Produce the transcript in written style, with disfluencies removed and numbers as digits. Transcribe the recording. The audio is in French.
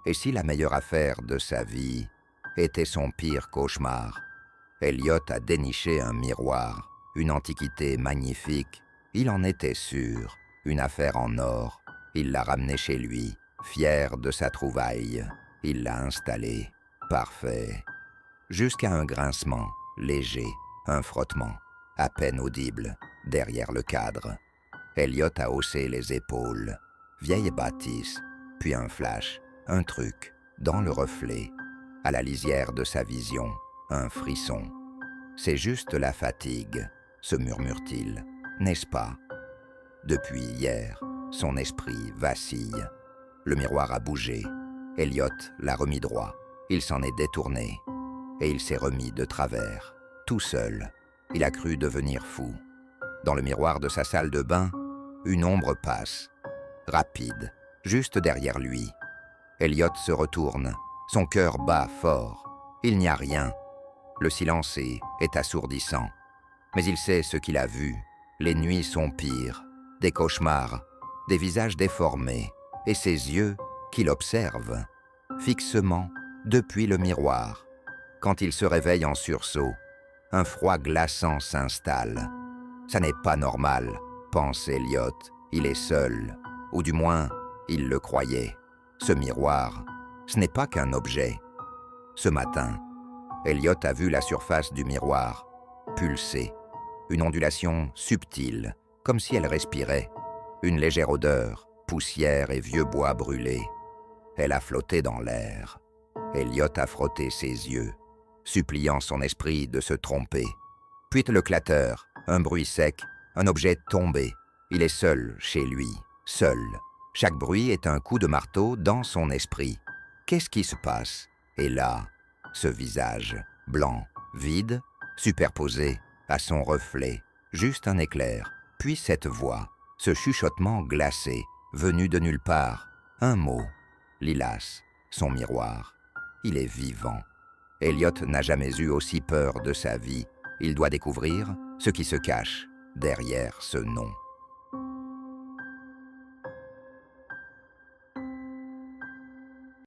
Et si la meilleure affaire de sa vie était son pire cauchemar? Elliot a déniché un miroir, une antiquité magnifique. Il en était sûr, une affaire en or. Il l'a ramené chez lui, fier de sa trouvaille. Il l'a installé, parfait. Jusqu'à un grincement, léger, un frottement, à peine audible, derrière le cadre. Elliot a haussé les épaules. Vieille bâtisse, puis un flash, un truc, dans le reflet. À la lisière de sa vision, un frisson. C'est juste la fatigue, se murmure-t-il, n'est-ce pas? Depuis hier, son esprit vacille. Le miroir a bougé. Elliot l'a remis droit. Il s'en est détourné. Et il s'est remis de travers, tout seul. Il a cru devenir fou. Dans le miroir de sa salle de bain, une ombre passe, rapide, juste derrière lui. Elliot se retourne. Son cœur bat fort. Il n'y a rien. Le silence est assourdissant. Mais il sait ce qu'il a vu. Les nuits sont pires. Des cauchemars, des visages déformés, et ses yeux qui l'observent, fixement, depuis le miroir. Quand il se réveille en sursaut, un froid glaçant s'installe. Ça n'est pas normal, pense Elliot. Il est seul, ou du moins, il le croyait. Ce miroir, ce n'est pas qu'un objet. Ce matin, Elliot a vu la surface du miroir pulser, une ondulation subtile, comme si elle respirait, une légère odeur, poussière et vieux bois brûlé. Elle a flotté dans l'air. Elliot a frotté ses yeux, suppliant son esprit de se tromper. Puis le clateur, un bruit sec, un objet tombé. Il est seul chez lui, seul. Chaque bruit est un coup de marteau dans son esprit. Qu'est-ce qui se passe? Et là, ce visage, blanc, vide, superposé à son reflet, juste un éclair. Puis cette voix, ce chuchotement glacé, venu de nulle part, un mot, Lilas, son miroir. Il est vivant. Elliot n'a jamais eu aussi peur de sa vie. Il doit découvrir ce qui se cache derrière ce nom.